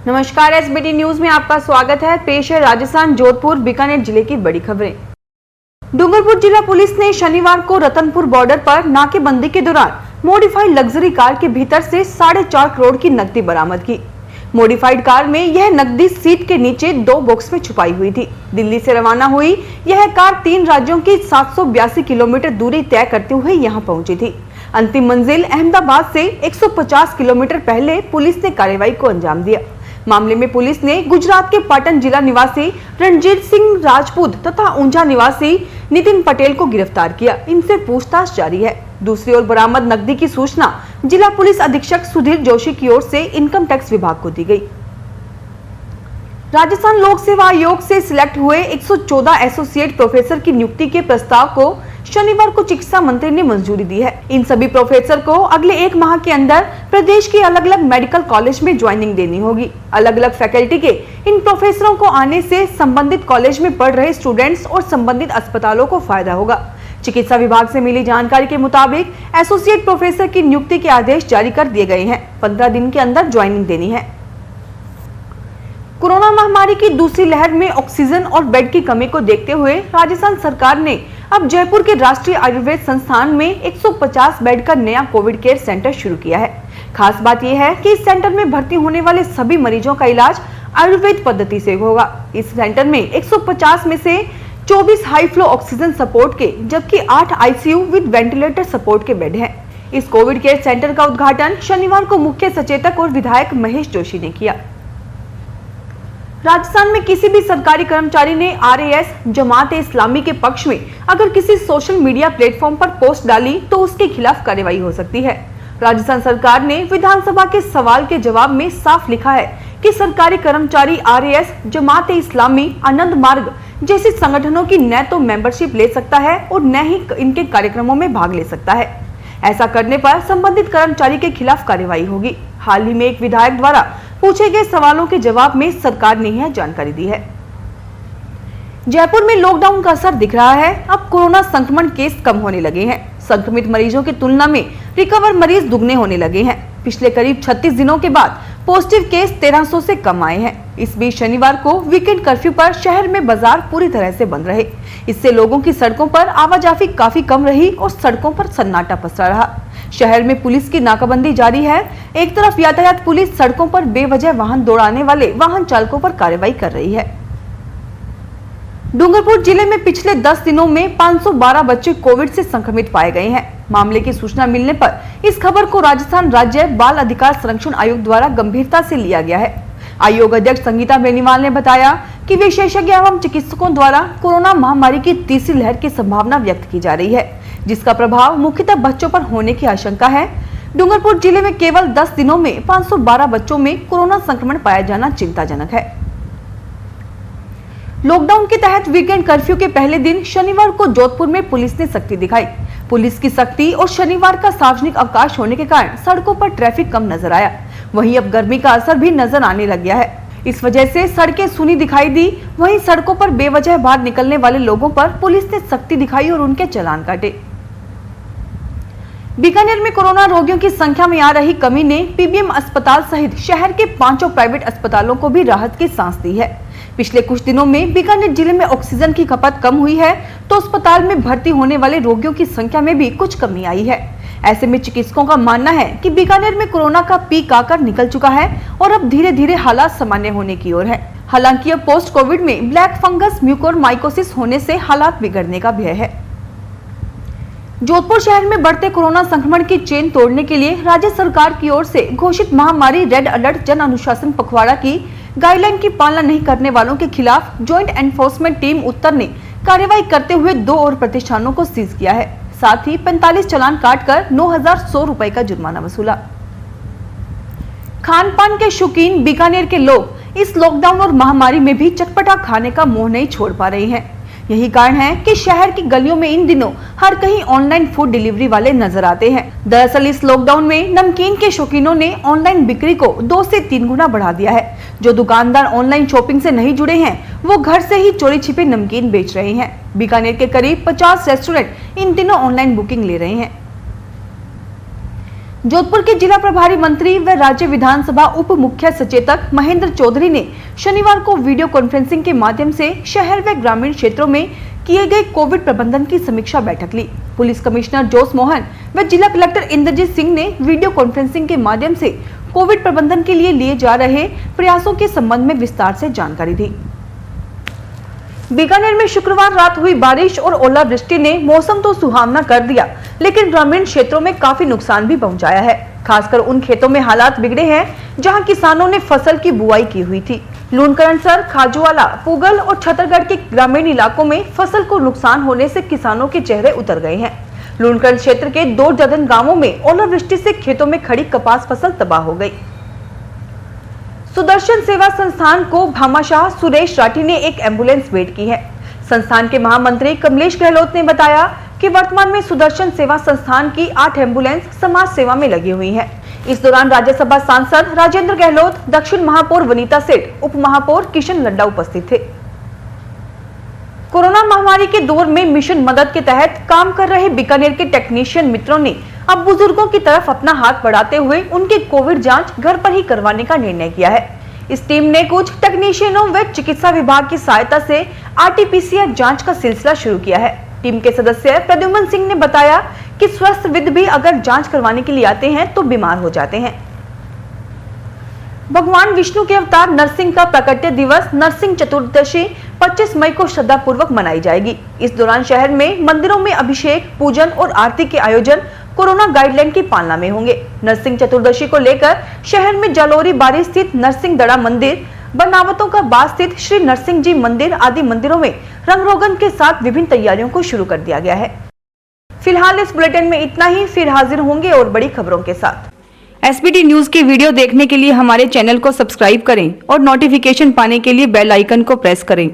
नमस्कार, SBT news में आपका स्वागत है। पेश है राजस्थान जोधपुर बीकानेर जिले की बड़ी खबरें। डूंगरपुर जिला पुलिस ने शनिवार को रतनपुर बॉर्डर पर नाकेबंदी के दौरान मॉडिफाइड लग्जरी कार के भीतर से 4.5 करोड़ की नकदी बरामद की। मॉडिफाइड कार में यह नकदी सीट के नीचे 2 बॉक्स में छुपाई हुई थी। दिल्ली से रवाना हुई यह कार 3 राज्यों की 782 किलोमीटर दूरी तय करते हुए यहां पहुंची थी। अंतिम मंजिल अहमदाबाद से 150 किलोमीटर पहले पुलिस ने कार्रवाई को अंजाम दिया। मामले में पुलिस ने गुजरात के पाटन जिला निवासी रणजीत सिंह राजपूत तथा ऊंझा निवासी नितिन पटेल को गिरफ्तार किया। इनसे पूछताछ जारी है। दूसरी ओर बरामद नकदी की सूचना जिला पुलिस अधीक्षक सुधीर जोशी की ओर से इनकम टैक्स विभाग को दी गई। राजस्थान लोक सेवा आयोग से सिलेक्ट हुए 114 एसोसिएट प्रोफेसर की नियुक्ति के प्रस्ताव को शनिवार को चिकित्सा मंत्री ने मंजूरी दी है। इन सभी प्रोफेसर को अगले 1 माह के अंदर प्रदेश के अलग अलग मेडिकल कॉलेज में ज्वाइनिंग देनी होगी। अलग अलग फैकल्टी के इन प्रोफेसरों को आने से संबंधित कॉलेज में पढ़ रहे स्टूडेंट्स और संबंधित अस्पतालों को फायदा होगा। चिकित्सा विभाग से मिली जानकारी के मुताबिक एसोसिएट प्रोफेसर की नियुक्ति के आदेश जारी कर दिए गए हैं। 15 दिन के अंदर ज्वाइनिंग देनी है। कोरोना महामारी की दूसरी लहर में ऑक्सीजन और बेड की कमी को देखते हुए राजस्थान सरकार ने अब जयपुर के राष्ट्रीय आयुर्वेद संस्थान में 150 बेड का नया कोविड केयर सेंटर शुरू किया है। खास बात यह है कि इस सेंटर में भर्ती होने वाले सभी मरीजों का इलाज आयुर्वेद पद्धति से होगा। इस सेंटर में 150 में से 24 हाई फ्लो ऑक्सीजन सपोर्ट के जबकि 8 आईसीयू विद वेंटिलेटर सपोर्ट के बेड हैं। इस कोविड केयर सेंटर का उद्घाटन शनिवार को मुख्य सचेतक और विधायक महेश जोशी ने किया। राजस्थान में किसी भी सरकारी कर्मचारी ने आरएएस जमात इस्लामी के पक्ष में अगर किसी सोशल मीडिया प्लेटफॉर्म पर पोस्ट डाली तो उसके खिलाफ कार्रवाई हो सकती है। राजस्थान सरकार ने विधानसभा के सवाल के जवाब में साफ लिखा है कि सरकारी कर्मचारी आरएएस जमात इस्लामी आनंद मार्ग जैसे संगठनों की न तो मेंबरशिप ले सकता है और न ही इनके कार्यक्रमों में भाग ले सकता है। ऐसा करने पर संबंधित कर्मचारी के खिलाफ कार्रवाई होगी। हाल ही में एक विधायक द्वारा पूछे गए सवालों के जवाब में सरकार ने यह जानकारी दी है। जयपुर में लॉकडाउन का असर दिख रहा है। अब कोरोना संक्रमण केस कम होने लगे हैं। संक्रमित मरीजों की तुलना में रिकवर मरीज दुगने होने लगे हैं। पिछले करीब 36 दिनों के बाद पॉजिटिव केस 1300 से कम आए हैं। इस बीच शनिवार को वीकेंड कर्फ्यू पर शहर में बाजार पूरी तरह से बंद रहे। इससे लोगों की सड़कों पर आवाजाही काफी कम रही और सड़कों पर सन्नाटा पसरा रहा। शहर में पुलिस की नाकाबंदी जारी है। एक तरफ यातायात पुलिस सड़कों पर बेवजह वाहन दौड़ाने वाले वाहन चालकों पर कार्रवाई कर रही है। डूंगरपुर जिले में पिछले 10 दिनों में 512 बच्चे कोविड से संक्रमित पाए गए हैं। मामले की सूचना मिलने पर इस खबर को राजस्थान राज्य बाल अधिकार संरक्षण आयोग द्वारा गंभीरता से लिया गया है। आयोग अध्यक्ष संगीता बेनीवाल ने बताया कि विशेषज्ञ एवं चिकित्सकों द्वारा कोरोना महामारी की तीसरी लहर की संभावना व्यक्त की जा रही है, जिसका प्रभाव मुख्यतः बच्चों पर होने की आशंका है। डूंगरपुर जिले में केवल 10 दिनों में 512 बच्चों में कोरोना संक्रमण पाया जाना चिंताजनक है। लॉकडाउन के तहत वीकेंड कर्फ्यू के पहले दिन शनिवार को जोधपुर में पुलिस ने सख्ती दिखाई। पुलिस की सख्ती और शनिवार का सार्वजनिक अवकाश होने के कारण सड़कों पर ट्रैफिक कम नजर आया। वहीं अब गर्मी का असर भी नजर आने लग गया है। इस वजह से सड़कें सूनी दिखाई दी। वहीं सड़कों पर बेवजह बाहर निकलने वाले लोगों पर पुलिस ने सख्ती दिखाई और उनके चालान काटे। बीकानेर में कोरोना रोगियों की संख्या में आ रही कमी ने पीबीएम अस्पताल सहित शहर के 5 प्राइवेट अस्पतालों को भी राहत की सांस दी है। पिछले कुछ दिनों में बीकानेर जिले में ऑक्सीजन की खपत कम हुई है तो अस्पताल में भर्ती होने वाले रोगियों की संख्या में भी कुछ कमी आई है। ऐसे में चिकित्सकों का मानना है कि बीकानेर में कोरोना का पीक आकर निकल चुका है और अब धीरे धीरे हालात सामान्य होने की ओर है। हालांकि अब पोस्ट कोविड में ब्लैक फंगस म्यूकोरमाइकोसिस होने से हालात बिगड़ने का भय है। जोधपुर शहर में बढ़ते कोरोना संक्रमण की चेन तोड़ने के लिए राज्य सरकार की ओर से घोषित महामारी रेड अलर्ट जन अनुशासन पखवाड़ा की गाइडलाइन की पालना नहीं करने वालों के खिलाफ ज्वाइंट एनफोर्समेंट टीम उत्तर ने कार्रवाई करते हुए 2 और प्रतिष्ठानों को सीज किया है। साथ ही 45 चालान काटकर 9,100 रुपए का जुर्माना वसूला। खान पान के शौकीन बीकानेर के लोग इस लॉकडाउन और महामारी में भी चटपटा खाने का मोह नहीं छोड़ पा रहे हैं। यही कारण है कि शहर की गलियों में इन दिनों हर कहीं ऑनलाइन फूड डिलीवरी वाले नजर आते हैं। दरअसल इस लॉकडाउन में नमकीन के शौकीनों ने ऑनलाइन बिक्री को 2 से 3 गुना बढ़ा दिया है। जो दुकानदार ऑनलाइन शॉपिंग से नहीं जुड़े हैं वो घर से ही चोरी छिपे नमकीन बेच रहे हैं। बीकानेर के करीब 50 रेस्टोरेंट इन दिनों ऑनलाइन बुकिंग ले रहे हैं। जोधपुर के जिला प्रभारी मंत्री व राज्य विधानसभा उप मुख्य सचेतक महेंद्र चौधरी ने शनिवार को वीडियो कॉन्फ्रेंसिंग के माध्यम से शहर व ग्रामीण क्षेत्रों में किए गए कोविड प्रबंधन की समीक्षा बैठक ली। पुलिस कमिश्नर जोस मोहन व जिला कलेक्टर इंद्रजीत सिंह ने वीडियो कॉन्फ्रेंसिंग के माध्यम से कोविड प्रबंधन के लिए जा रहे प्रयासों के संबंध में विस्तार से जानकारी दी। बीकानेर में शुक्रवार रात हुई बारिश और ओलावृष्टि ने मौसम तो सुहावना कर दिया, लेकिन ग्रामीण क्षेत्रों में काफी नुकसान भी पहुंचाया है। खासकर उन खेतों में हालात बिगड़े हैं जहां किसानों ने फसल की बुआई की हुई थी। लूणकरणसर, खाजूवाला, पुगल और छतरगढ़ के ग्रामीण इलाकों में फसल को नुकसान होने से किसानों के चेहरे उतर गए हैं। लूणकरण क्षेत्र के 2 दर्जन गाँवों में ओलावृष्टि से खेतों में खड़ी कपास फसल तबाह हो गयी। सुदर्शन सेवा संस्थान को भामाशाह सुरेश राठी ने एक एम्बुलेंस भेंट की है। संस्थान के महामंत्री कमलेश गहलोत ने बताया कि वर्तमान में सुदर्शन सेवा संस्थान की 8 एम्बुलेंस समाज सेवा में लगी हुई है। इस दौरान राज्यसभा सांसद राजेंद्र गहलोत, दक्षिण महापौर वनीता सेठ, उप महापौर किशन लड्डा उपस्थित थे। कोरोना महामारी के दौर में मिशन मदद के तहत काम कर रहे बीकानेर के टेक्नीशियन मित्रों ने अब बुजुर्गों की तरफ अपना हाथ बढ़ाते हुए उनकी कोविड जांच घर पर ही करवाने का निर्णय किया है। इस टीम ने कुछ टेक्नीशियनों व चिकित्सा विभाग की सहायता से RT-PCR जांच का सिलसिला शुरू किया है। टीम के सदस्य प्रद्युमन सिंह ने बताया कि स्वस्थ विद भी अगर जांच करवाने के लिए आते हैं तो बीमार हो जाते हैं। भगवान विष्णु के अवतार नरसिंह का प्राकट्य दिवस नरसिंह चतुर्दशी 25 मई को श्रद्धापूर्वक मनाई जाएगी। इस दौरान शहर में मंदिरों में अभिषेक, पूजन और आरती के आयोजन कोरोना गाइडलाइन की पालना में होंगे। नरसिंह चतुर्दशी को लेकर शहर में जालोरी बारी स्थित नरसिंह दड़ा मंदिर, बनावतों का बास स्थित श्री नरसिंह जी मंदिर आदि मंदिरों में रंग रोगन के साथ विभिन्न तैयारियों को शुरू कर दिया गया है। फिलहाल इस बुलेटिन में इतना ही, फिर हाजिर होंगे और बड़ी खबरों के साथ। SBT न्यूज की वीडियो देखने के लिए हमारे चैनल को सब्सक्राइब करें और नोटिफिकेशन पाने के लिए बेल आइकन को प्रेस करें।